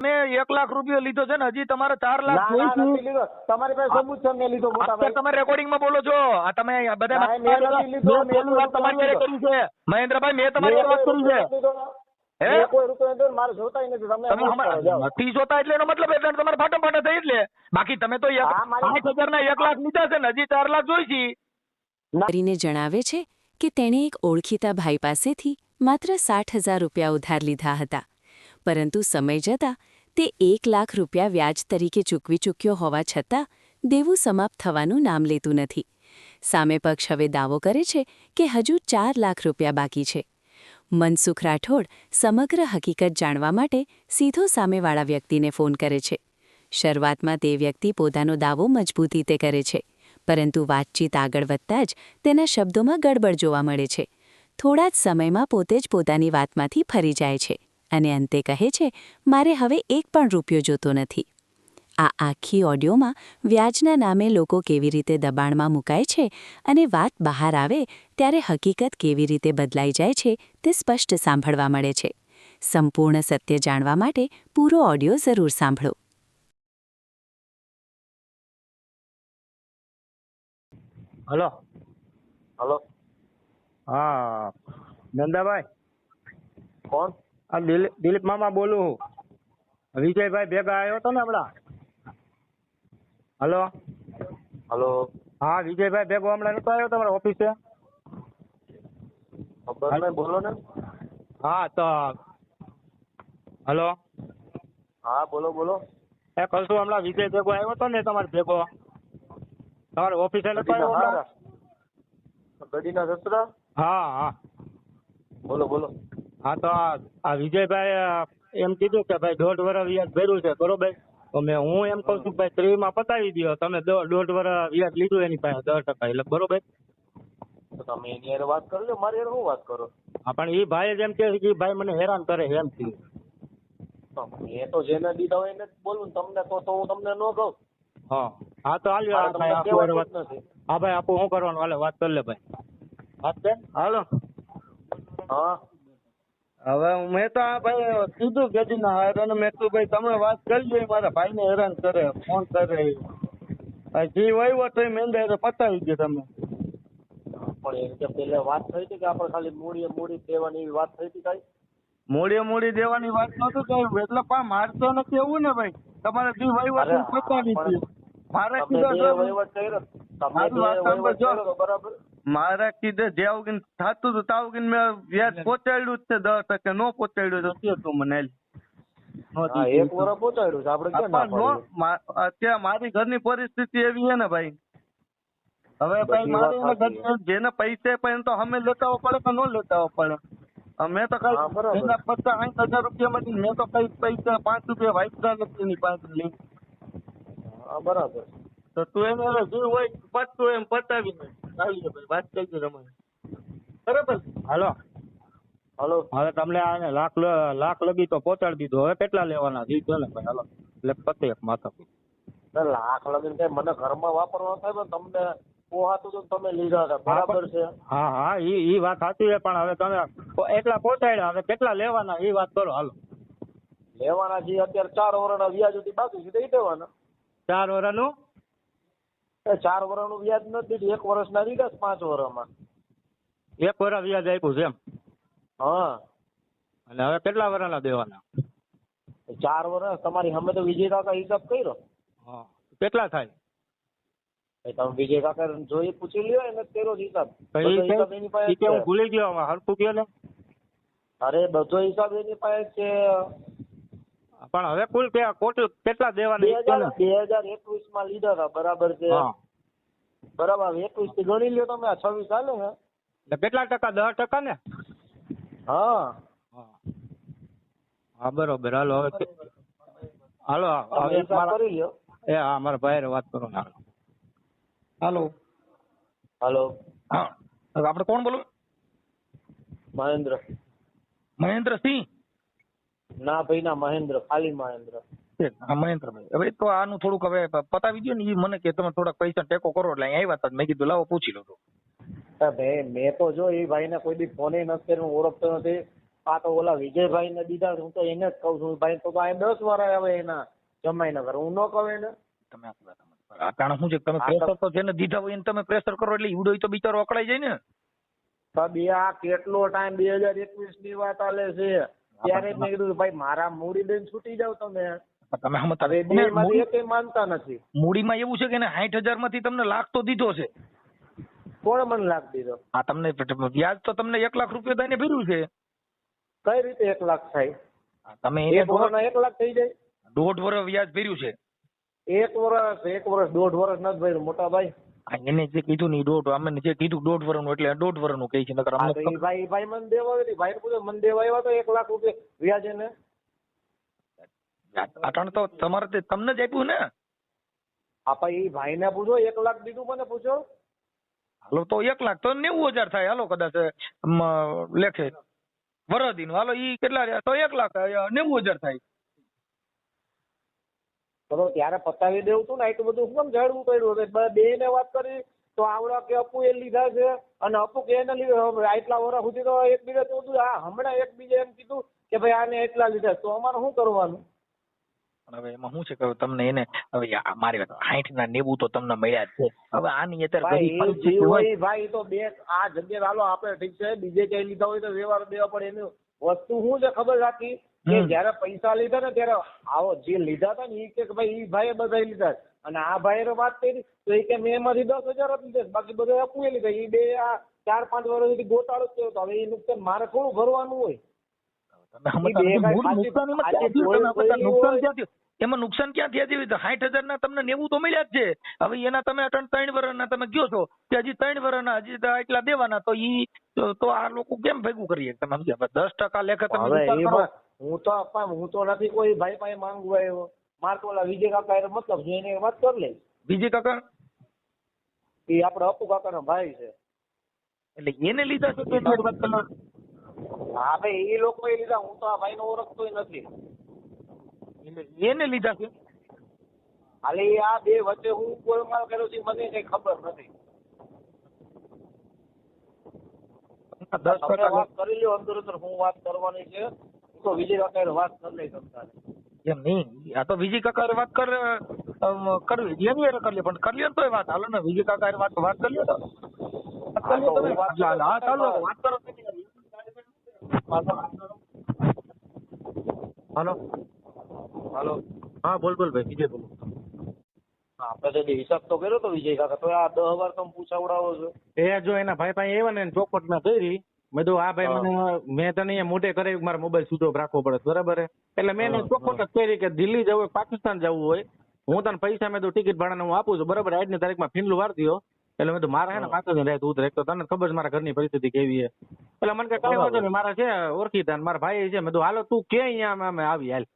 મેં 1 લાખ રૂપિયા લીધો છે ને હજી તમારે 4 લાખ ના ના જોઈશું. નથી લીધો. તમારી પાસે સબૂત છે મેં લીધો મોટા ભાઈ. તમે રેકોર્ડિંગમાં બોલો છો. આ તમે બધા ના, મેં નથી લીધો. મેં પહેલી વાત તમારી હારે કરી છે મહેન્દ્રભાઈ, મેં તમારી હારે વાત કરી છે. હે? મેં કોઈ રૂપિયો નથી લીધો. મારે જોતાય નથી. તમે તમે નથી જોતા એટલે એનો મતલબ એટલે તમારે ફાટમ ફાટે થઈ એટલે બાકી તમે તો હા, મારી- 5,000 ના 1 લાખ લીધા છે ને હજી 4 લાખ જોઈશી. કરીને જણાવે છે કે તેણે એક ઓળખીતા ભાઈ પાસેથી માત્ર 60,000 રૂપિયા ઉધાર લીધા હતા, પરંતુ સમય જતાં તે 1 લાખ રૂપિયા વ્યાજ તરીકે ચૂકવી ચૂક્યો હોવા છતાં દેવું સમાપ્ત થવાનું નામ લેતું નથી. સામે પક્ષ હવે દાવો કરે છે કે હજુ 4 લાખ રૂપિયા બાકી છે. મનસુખ રાઠોડ સમગ્ર હકીકત જાણવા માટે સીધો સામેવાળા વ્યક્તિને ફોન કરે છે. શરૂઆતમાં તે વ્યક્તિ પોતાનો દાવો મજબૂત રીતે કરે છે, પરંતુ વાતચીત આગળ વધતા જ તેના શબ્દોમાં ગડબડ જોવા મળે છે. થોડા જ સમયમાં પોતે જ પોતાની વાતમાંથી ફરી જાય છે અને અંતે કહે છે, મારે હવે 1 પણ રૂપિયો જોતો નથી. આ આખી ઓડિયોમાં વ્યાજના નામે લોકો કેવી રીતે દબાણમાં મુકાય છે અને વાત બહાર આવે ત્યારે હકીકત કેવી રીતે બદલાઈ જાય છે તે સ્પષ્ટ સાંભળવા મળે છે. સંપૂર્ણ સત્ય જાણવા માટે પૂરો ઓડિયો જરૂર સાંભળો. હલો. હલો, હા નંદાભાઈ, કોણ? આ દિલીપ મામા બોલું. વિજયભાઈ ભેગા આવ્યો હતો ને હમણાં. હલો. હલો, હા વિજયભાઈ ભેગો હમણાં નતો આવ્યો તમારા ઓફિસે? ખબર નહીં, બોલો ને. હા તો હલો. હા, બોલો બોલો. એ કશું હમણાં વિજય ભેગો આવ્યો હતો ને તમારે ભેગો તમારે ઓફિસે નતો આવ્યો હમણાં? ગડીના સસરા? હા હા. બોલો બોલો. હા તો આ વિજયભાઈ એમ કીધું કે ભાઈ 1.5 વર્ષ વ્યાજ ભર્યું છે બરોબર, તો હું એમ કહું છું ભાઈ 3 માં પતાવી દો. તમે 1.5 વર્ષ વ્યાજ લીધું એની પાસે 10% એટલે બરોબર. તો તમે એની હારે વાત કરી લો, મારી હારે શું વાત કરો? હા પણ એ ભાઈ જ એમ કહે છે કે ભાઈ મને હેરાન કરે છે એમ થયું. એ તો જેને દીધા હોય એને જ બોલું ને. તમને તો હું તમને ન કહું. હા હા તો હાલ્યો. મારે હા તમને ભાઈ કહેવાનું વાત. જ નથી. હા ભાઈ આપું શું કરવાનું, હાલે વાત કરી લે ભાઈ. વાત છે હાલો. હા, હવે મેં તો આ ભાઈ કીધું ગેજીના હારે મેં કીધું ભાઈ તમે વાત કરી લો, મારા ભાઈને હેરાન કરે ફોન કરે. જે વહીવટ હોય મેં પતાવી દો તમે. પણ એ રીતે પેલા વાત થઈ હતી કે આપણે ખાલી મૂડી દેવાની એવી વાત થઈ હતી કાંઈ? મૂડી દેવાની વાત નતું કહ્યું એટલે પણ મારે તો નથી એવું ને ભાઈ. તમારે જે વહીવટ હોય એ પતાવી દો. મારે તમે બે કીધું વહીવટ કર્યો. તમે મારી બે વાત સાંભળજો. વહીવટ કર્યો તો બરાબર. મારા કીધે જે ઉગીને થતું હતું ત્યાં ઉગીને મેં વ્યાજ પહોંચાડ્યું જ છે 10%. ન પહોંચાડ્યું તો કે તું મને હા, 1 વર્ષ પહોંચાડ્યું છે આપણે ક્યાં ના પાડીએ? અત્યારે મારી ઘરની પરિસ્થિતિ એવી છે ને ભાઈ. હવે ભાઈ બધી વાત મારે સાચી છે. જેને પૈસે પણ તો અમે લેતા પડે કે ન લેતા પડે. અમે તો કઈ હા, બરાબર. એના 50-60 હજાર રૂપિયામાંથી મેં તો કઈ પૈસા 5 રૂપિયા વાપરા નથી એની પાસેથી. હા, બરાબર. તો તું એને હવે જે હોય પતતું એમ પતાવી દે. ચાલીએ ભાઈ વાત કરજો તમારે બરાબર. હાલો. હલો, હવે તમને આને લાખ લગી તો પહોંચાડી દીધો. હવે કેટલા લેવાના દીધો ને ભાઈ હાલો એટલે પતે એક માથા. તો લાખ લગીને કઈ મને ઘરમાં વાપરવા થાય પણ તમને પોહાતું તો તમે લીધા હતા બરાબર છે. હા હા ઈ વાત સાચી છે પણ હવે તમે એટલા પહોંચાડ્યા, હવે કેટલા લેવાના એ વાત કરો હાલો. લેવાના છે અત્યારે 4 વર્ષના વ્યાજ સુધી બાકી છે, દઈ દેવાના. 4 વર્ષનું? 4 વર્ષનું વ્યાજ નથી દીધું, 1 વર્ષના દીધા 5 વર્ષમાં. 1 વર્ષ વ્યાજ આપ્યું છે એમ? હા. અને હવે કેટલા વર્ષના દેવાના? 4 વર્ષ તમારી સામે તો વિજય કાકા હિસાબ કર્યો. હા કેટલા થાય? તમે વિજય કાકા જોઈ પૂછી લ્યો, એને કર્યો હિસાબ. તો બધો હિસાબ એની પાસે ઈ કે હું છે. ભૂલી ગયો હરખું કે ને. અરે બધો હિસાબ એની પાસે છે. પણ હવે કુલ કેટલા દેવાના? 2021 માં લીધા હતા બરાબર છે. હા. બરાબર 21 થી ગણી લ્યો તમે, આ 26 હાલે છે. એટલે કેટલા ટકા? 10% ને? હા. હા બરોબર. હાલો હવે હાલો તમે હિસાબ કરી લ્યો. એ હા મારા ભાઈ વાત કરો ને. હાલો. હાલો, હા આપણે કોણ બોલું? મહેન્દ્ર. મહેન્દ્રસિંહ? ના ભાઈ ના, મહેન્દ્ર, ખાલી મહેન્દ્ર. હા મહેન્દ્રભાઈ. હવે તો આનું થોડુંક હવે પતાવી દો ને. એ મને કે તમે થોડાક પૈસા ટેકો કરો એટલે અહીં આવ્યા હતા. મેં કીધું લાવો પૂછી લો. મેં તો જો એ ભાઈને કોઈ દી ફોને નથી કર્યો, ઓળખતો નથી. આ તો ઓલા વિજયભાઈ ને દીધા હું તો એને જ કઉ છું ભાઈ તો આ 10 વાર આવે એના જમાઈ નગર હું ન કહું એને તમે આ કારણ શું છે કે તમે પ્રેશર તો જેને દીધા હોય એને તમે પ્રેશર કરો એટલે ઈવડો તો બિચારો અકળાઈ જાય ને. તો બે આ કેટલો ટાઈમ 2021 ની વાત આલે છે ત્યારે મેં કીધું ભાઈ મારા મૂડી લઈને છૂટી જાવ તમે. તમે સમજતા હવે બે માંથી એકેય માનતા નથી. મૂડીમાં એવું છે કે એને 60,000 માંથી તમને લાખ તો દીધો છે. કોણ મને લાખ દીધો? આ તમને વ્યાજ તો તમને 1 લાખ રૂપિયા દઈને ભર્યું છે. કઈ રીતે 1 લાખ થાય? તમે એને 1 વર્ષના 1 લાખ થઈ જાય? 1.5 વર્ષ વ્યાજ ભર્યું છે. 1 વર્ષ 1.5 વર્ષ નથી ભર્યું મોટા ભાઈ. એને જે કીધું ને દોઢ અમે જે કીધું 1.5 વર્ષનું એટલે 1.5 વર્ષનું કહે છે. નકર અમને તો ભાઈ મને દેવા આવી ભાઈ પૂછો મને દેવા આવ્યા તો 1 લાખ રૂપિયા વ્યાજ એને આટણ તો તમારે તમને જ આપ્યું ને. આપા એ ભાઈ ને પૂછો 1 લાખ દીધું મને પૂછો. હાલો તો 1 લાખ તો 90,000 થાય. હાલો કદાચ લેખે વરદીનું હાલો ઈ કેટલા રહ્યા તો 1 લાખ 90,000 થાય. ચલો ત્યારે પતાવી દેવું તું ને એટલું બધું શું કેમ ઝાડવું પડ્યું? બે ને વાત કરી તો આવડા કે અપુ એ લીધા છે અને અપુ કે એને લીધા આટલા વર્ષ સુધી તો એકબીજા તો હમણાં એકબીજા એમ કીધું કે ભાઈ આને એટલા લીધા તો અમારે શું કરવાનું? હવે એમાં શું છે કે તમને એને હવે મારી વાત 60 ના 90 તો તમને મળ્યા જ છે. હવે આની અત્યારે ભાઈ તો બે આ જગ્યાએ હાલો આપણે ઠીક છે બીજે ક્યાંય લીધા હોય તો વ્યવહાર દેવા પડે. એની વસ્તુ શું છે ખબર રાખી કે જયારે પૈસા લીધા ને ત્યારે આવો જે લીધા હતા ને એ કે ભાઈ એ ભાઈએ બધા લીધા અને આ ભાઈએ વાત કરી તો એ કે મેં એમાંથી 10,000 જ લીધા બાકી બધા અપુએ લીધા. એ બે આ 4-5 વર્ષ સુધી ગોટાળો જ થયો હતો. હવે એ નુકસાન મારે થોડું ભરવાનું હોય? એમાં નુકસાન ક્યાં થયા જેવી 60,000 ના તમને 90 તો મળ્યા જ છે. હવે એના તમે 3 વર્ષના તમે કયો છો કે હજી 3 વર્ષના હજી એટલા દેવાના તો ઈ તો આ લોકો કેમ ભેગું કરીએ તમે સમજ્યા? 10% લેખે તમે હું તો નથી કોઈ ભાઈ પાસે માંગવા આવ્યો. મારે તો ઓલા વિજય કાકા એ મતલબ છે એને વાત કરી લે. વિજય કાકા એ આપડે અપુ કાકા નો ભાઈ છે એટલે એને લીધા છે. હા ભાઈ એ લોકો લીધા. હું તો આ ભાઈ નો ઓળખતો નથી. એને લીધા છે હાલે આ બે વચ્ચે હું કોઈ માલ કર્યો છે મને કઈ ખબર નથી. 10% વાત કરી લ્યો અંદર હું વાત કરવાની છે તો વિજય કાકા વાત કરી લઈ શકતા એમ નહીં. આ તો વિજય કાકા વાત કરવી એની યાર કરી લે પણ કરી લ્યો તો વાત હાલો ને વિજય કાકા વાત કરી લ્યો તો હાલો. હાલો હા બોલ ભાઈ વિજય બોલો. આપડે તો હિસાબ તો કર્યો તો વિજય કાકા તો આ 10 વાર તમે પૂછાવડાવો છો. એ જો એના ભાઈ પાસે આવ્યા ને ચોખવટ મેં કરી મેં તો આ ભાઈ મેં તને અહીંયા મોટે કરાવી મારા મોબાઈલ સ્વિચ ઓફ રાખવો પડે બરાબર એટલે મેં એને ચોખવટ જ કરી કે દિલ્હી જવું હોય પાકિસ્તાન જવું હોય હું તને પૈસા મેં તો ટિકિટ ભાડાને હું આપું છું બરાબર. આજની તારીખમાં ફીનલું વારતી હો એટલે મેં તો મારા હે ને 5 દિન રહેતું ઉતરે તો તને ખબર છે મારા ઘરની પરિસ્થિતિ કેવી છે એટલે મને કઈ વાંધો નહીં મારા છે ઓળખીતા મારા ભાઈ છે મેં તો હાલો તું કે અહીંયા અમે આવી હાલ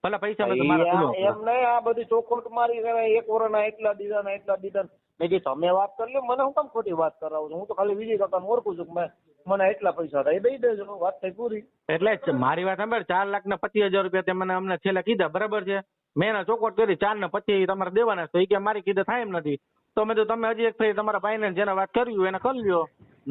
ભલે પૈસા મેં તો મારા એમ નહીં આ બધી ચોખવટ મારી 1 વર્ષના એટલા દીધા મેં જે તમે વાત કરી લો મને હું કેમ ખોટી વાત કરાવું છું? હું તો ખાલી વિજય કાકાને ઓળખું છું કે મને એટલા પૈસા થાય દઈ દેજો વાત થઈ પૂરી. એટલે મારી વાત સાંભળ 4,25,000 રૂપિયા તે મને અમને છેલ્લે કીધા બરાબર છે. મેં એને ચોખવટ કરી 4,25,000 તમારે દેવાના તો એ કે મારી કીધે થાય એમ નથી તો મેં તો તમે હજી એક ફરી તમારા ભાઈને જેને વાત કર્યું એને કરી લ્યો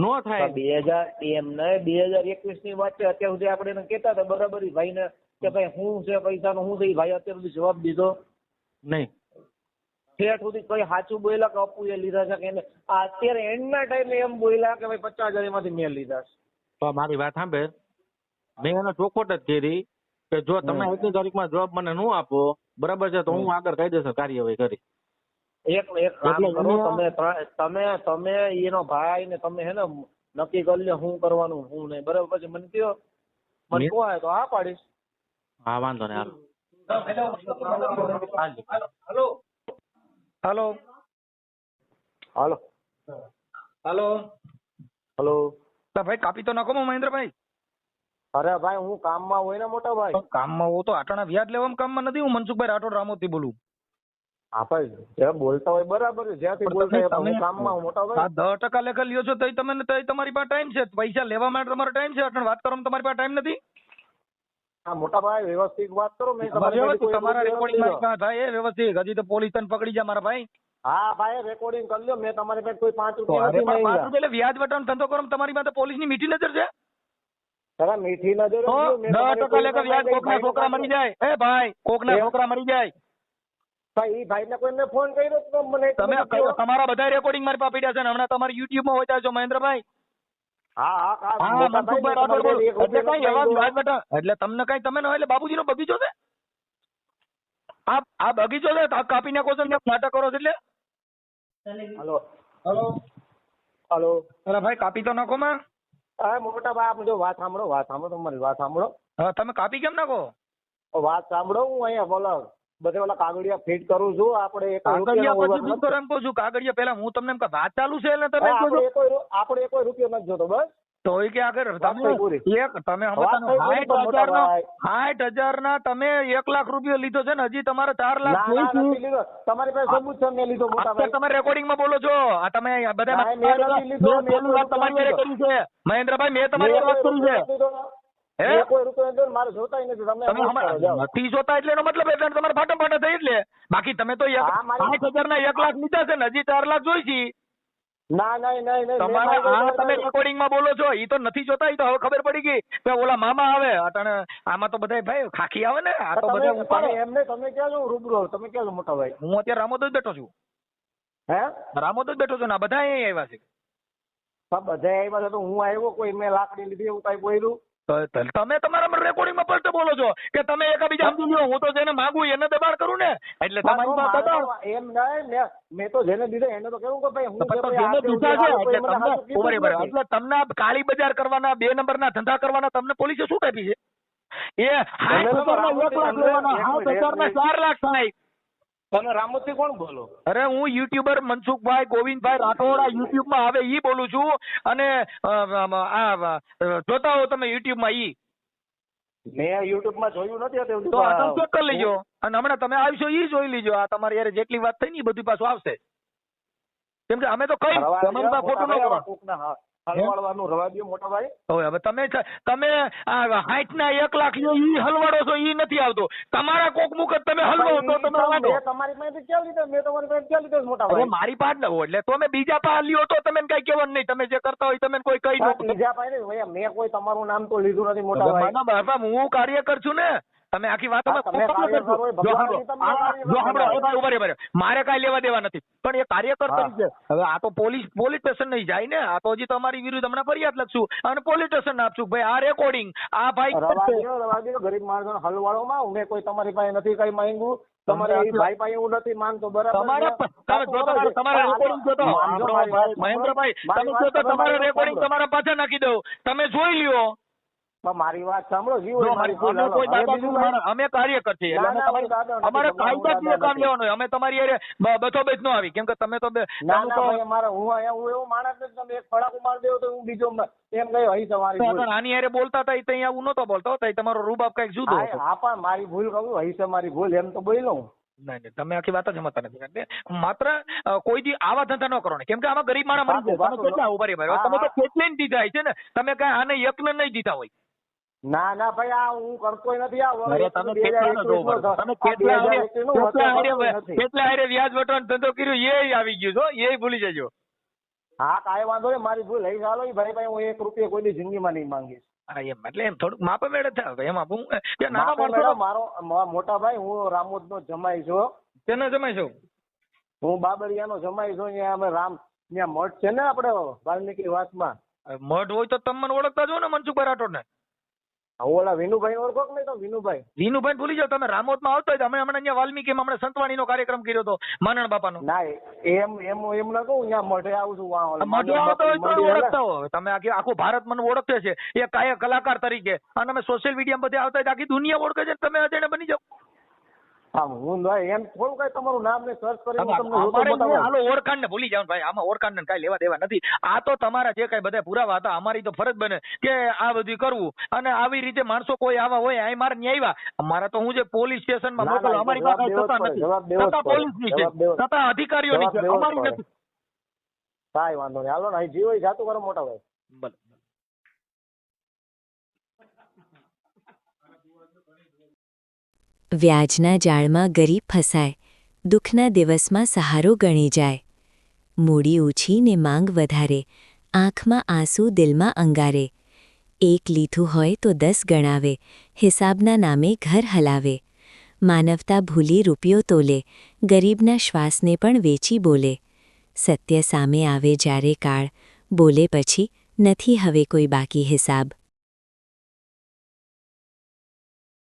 નો થાય. 2000 એમ નહીં 2021 ની વાત છે અત્યાર સુધી આપણે એને કહેતા હતા બરાબર ભાઈ ને કે ભાઈ શું છે પૈસાનો શું છે ભાઈ અત્યાર સુધી જવાબ દીધો નહીં. ઠેઠ સુધી કઈ સાચું બોલ્યા કે અપુ એ લીધા છે કે અત્યારે એન્ડના ટાઈમે એમ બોલ્યા કે ભાઈ 50,000 એમાંથી મેં લીધા છે. તો મારી વાત સાંભળ મેં એને ચોખવટ જ કરી કે જો તમે આજની તારીખમાં જવાબ મને ન આપો બરાબર છે તો હું આગળ કાયદેસર કાર્યવાહી કરી. એક કામ કરો તમે એનો ભાઈ ને તમે હે ને નક્કી કરી લો શું કરવાનું શું નહીં બરાબર. પછી મને કયો મને કહો તો હા પાડીશ. હા વાંધો નહીં હાલો હાલો હાલો હલો ભાઈ કાપી તો નાખો મહેન્દ્રભાઈ. અરે ભાઈ હું કામમાં હોય ને મોટા ભાઈ. કામમાં હો તો આટાના વ્યાજ લેવામાં કામમાં નથી. હું મનસુખભાઈ રાઠોડ રામોથી બોલું. હા ભાઈ જે બોલતા હોય બરાબર છે જ્યાંથી બોલતા હોય હું કામમાં હું મોટા ભાઈ. 10% લેખા લ્યો છો તો તમે તમારી પાસે ટાઈમ છે પૈસા લેવા માટે તમારો ટાઈમ છે અટણ વાત કરવામાં તમારી પાસે ટાઈમ નથી. હા મોટા ભાઈ વ્યવસ્થિત વાત કરો. મેં તમારા રેકોર્ડિંગ મારી પાસે થાય એ વ્યવસ્થિત. હજી તો પોલીસ તને પકડી જાય મારા ભાઈ. હા ભાઈ રેકોર્ડિંગ કરી લ્યો. મેં તમારી પાસે કોઈ 5 રૂપિયા એટલે વ્યાજ વટાણ ધંધો કરો તમારી પાસે પોલીસની મીઠી નજર છે. તારા મીઠી નજર તો 10% લેખે વ્યાજ કોકના છોકરા મરી જાય. એ ભાઈ કોકના છોકરા મરી જાય. ભાઈ ભાઈને કોઈને ફોન કર્યો તો મને તમે તમારા બધા રેકોર્ડિંગ મારી પાસે પડ્યા છે ને હમણાં તમારી યુટ્યુબ માં હોય છો મહેન્દ્રભાઈ. હા મનસુખભાઈ રાઠોડ બોલો. એટલે કઈ એવા વ્યાજ બેટા એટલે તમને કઈ તમે ન હોય એટલે બાબુજીનો બગીચો છે આ બગીચો છે કાપી નાખો છો નાટક કરો છો એટલે. હલો હલો હલો અરે ભાઈ કાપી તો નાખો માં. હા મોટા ભાઈ આપ જો વાત સાંભળો તમારી વાત સાંભળો. હા તમે કાપી કેમ નાખો? વાત સાંભળો હું અહીંયા બોલો બધે ઓલા કાગળિયા ફિટ કરું છું આપણે કાગળિયા પછી શું કરો એમ કહું છું કાગળિયા પેલા હું તમને એમ કે વાત ચાલુ છે એટલે તમે આપણે કોઈ રૂપિયો નથી જોતો બસ તો એ કે આગળ તમે 60,000 ના તમે 1 લાખ રૂપિયો લીધો છે ને હજી તમારે 4 લાખ જોઈશું. તમારી પાસે સબૂત છે મેં લીધો મોટા ભાઈ. તમે રેકોર્ડિંગ માં બોલો છો આ તમે બધા તમારી હારે કરી છે મહેન્દ્રભાઈ મેં તમારી વાત કરી છે. કોઈ રૂપિયો મારે જોતા નથી તમે નથી જોતા એટલે એનો મતલબ એટલે તમારે ફાટમ ફાટા થઈ એટલે બાકી તમે તો 60,000 ના 1 લાખ લીધા છે ને હજી 4 લાખ જોઈશી. ના તમારા તમે રેકોર્ડિંગ માં બોલો છો ઈ તો નથી જોતા ઈ તો હવે ખબર પડી ગઈ કે ઓલા મામા આવે અટાણે આમાં તો બધા ભાઈ ખાખી આવે ને આ તો બધા એમને તમે ક્યાં છો રૂબરૂ તમે ક્યાં છો મોટા ભાઈ? હું અત્યારે રામોદ જ બેઠો છું. હે રામોદ જ બેઠો છું ને બધા અહીંયા આવ્યા છે. બધા આવ્યા છે તો હું આવ્યો કોઈ મેં લાકડી લીધી એવું કઈ બોલ્યું? તમે તમારા રેકોર્ડિંગ માં પણ બોલો છો કે તમે એકબીજા સમજી લ્યો હું તો જેને માંગુ એને દબાણ કરું ને એટલે તમારી પાસે દબાણ એમ નહીં મેં તો જેને દીધા એને તો કેવું કે ભાઈ હું જેને દીધા છે એટલે તમને કાળી બજાર કરવાના 2 નંબરના ધંધા કરવાના તમને પોલીસે શું આપી છે? એ 60,000 ના 1 લાખ લેવાના 7,000 ના 4 લાખ થાય. તમે રામોદથી કોણ બોલો? અરે હું યુટ્યુબર મનસુખભાઈ ગોવિંદભાઈ રાઠોડ યુટ્યુબ માં આવે ઈ બોલું છું અને આ જોતા હો તમે યુટ્યુબ માં ઈ મેં યુટ્યુબ માં જોયું નથી તો ચેક કરી લેજો અને હમણાં તમે આવશો ઈ જોઈ લેજો આ તમારી યાર જેટલી વાત થઈ ને એ બધું પાછું આવશે કેમ કે અમે તો કઈ તમારી પાસે ખોટું ન કરો હલવાડવાનું રવા દો મોટા ભાઈ. હવે તમે 60 ના 1 લાખ ઈ હલવાડો છો ઈ નથી આવતો તમારા કોક મુખ તમે હલવો તો તમે વાંધો. તમારી પાસે ક્યાં લીધો? મેં તમારી પાસે ક્યાં લીધો મોટા ભાઈ? મારી પાસે ન હોય એટલે તમે બીજા પાસે લ્યો તો તમે કઈ કહેવાનું નહીં તમે જે કરતા હોય તમે કોઈ કહી દો. બીજા પાસે મેં કોઈ તમારું નામ તો લીધું નથી મોટા ભાઈ. હું કાર્યકર છું ને તમે આખી વાતમાં મારે કઈ લેવા દેવા નથી પણ એ કાર્યકર તરીકે હવે આ તો પોલીસ સ્ટેશન નહીં જાય ને આ તો હજી તમારી વિરુદ્ધ હમણાં ફરિયાદ લખશું અને પોલીસ સ્ટેશન આપશું ભાઈ આ રેકોર્ડિંગ આ ભાઈ ગરીબ માણસો હલવાડોમાં મેં કોઈ તમારી પાસે નથી કઈ માંગ્યું તમારે ભાઈ પાસે એવું નથી માનતો બરાબર. તમારા રેકોર્ડિંગ જોતો મહેન્દ્રભાઈ તમે જોતો તમારા રેકોર્ડિંગ તમારા પાછા નાખી દઉં તમે જોઈ લ્યો. મારી વાત સાંભળો અમે કાર્યકર છીએ અમારે કાયદાકીય કામ લેવાનું હોય અમે તમારી યારે બચોબચ નો આવી કેમ કે તમે તો હું એવો માણસ નથી તમે એક ફડાકું મારી દેવો તો હું બીજો એમ ગયો અહીં તમારી આની યારે બોલતા હતા ત્યાં આવું નતો બોલતો તમારો રૂબાબ કઈક જુદો હા પણ મારી ભૂલ કહું અહીં મારી ભૂલ એમ તો બોલો. નહીં તમે આખી વાત જ સમજતા નથી માત્ર કોઈ દી આવા ધંધા ન કરો ને કેમ કે આમાં ગરીબ માણસ મરી જાય તમે કેટલા ઉભા રહી તમે તો કેટલી દીધા છે ને તમે કઈ આને એકને નહીં દીધા હોય. ના ભાઈ આ હું કરતો નથી કેટલા વ્યાજ વટવાનો ધંધો કર્યો એ આવી ગયું છો એ ભૂલી જજો. હા કાંઈ વાંધો નહીં મારી ભૂલ લઈ ચાલો ભાઈ હું 1 રૂપિયા કોઈની જિંદગીમાં નહીં માંગીશ. હા એમ એટલે એમ થોડુંક માપે મેળે થાય એમાં મારો મોટા ભાઈ હું રામોદ નો જમાઈ છું. કેનો જમાઈ છું? હું બાબરિયા નો જમાઈ છું. ત્યાં અમે ત્યાં મઠ છે ને આપડે વાલ્મીકી વાસમાં મઠ હોય તો તમે મને ઓળખતા જો ને મનસુખભાઈ રાઠોડ ને. ઓલા વિનુભાઈ ઓળખો કે નહીં? તો વિનુભાઈ ભૂલી જાવ તમે રામોદ માં આવતો અમે હમણાં અહીંયા વાલ્મીકી હમણાં સંતવાણી નો કાર્યક્રમ કર્યો હતો માનણ બાપા નો. ના એમ ના કહું ત્યાં મઠે આવું છું મઠે આવતો હોય તો ઓળખતા હો તમે આખું ભારત મને ઓળખે છે એ કાય કલાકાર તરીકે અને અમે સોશિયલ મીડિયા બધે આવતા હોય આખી દુનિયા ઓળખે છે તમે અજાણે બની જાવ. હું એમ થોડું કઈ તમારું નામ ને સર્ચ કરી હાલો ઓળખાણ ને ભૂલી જાવ ભાઈ આમાં ઓળખાણ ને કઈ લેવા દેવા નથી આ તો તમારા જે કઈ બધા પુરાવા હતા અમારી તો ફરજ બને કે આ બધું કરવું અને આવી રીતે માણસો કોઈ આવા હોય અહીં મારે નહીં આવ્યા અમારા તો હું જે પોલીસ સ્ટેશન માં મોકલો અમારી પાસે સત્તા નથી સત્તા પોલીસ ની છે સત્તા અધિકારીઓની છે અમારી નથી. કાંઈ વાંધો નહીં હાલો ને અહીં જીવો જાતું કરો મોટા ભાઈ. ભલે વ્યાજના જાળમાં ગરીબ ફસાય, દુઃખના દિવસમાં સહારો ગણી જાય. મૂડી ઓછી ને માંગ વધારે, આંખમાં આંસુ દિલમાં અંગારે. એક લીધું હોય તો 10 ગણાવે, હિસાબના નામે ઘર હલાવે. માનવતા ભૂલી રૂપિયો તોલે, ગરીબના શ્વાસને પણ વેચી બોલે. સત્ય સામે આવે જ્યારે કાળ, બોલે પછી નથી હવે કોઈ બાકી હિસાબ.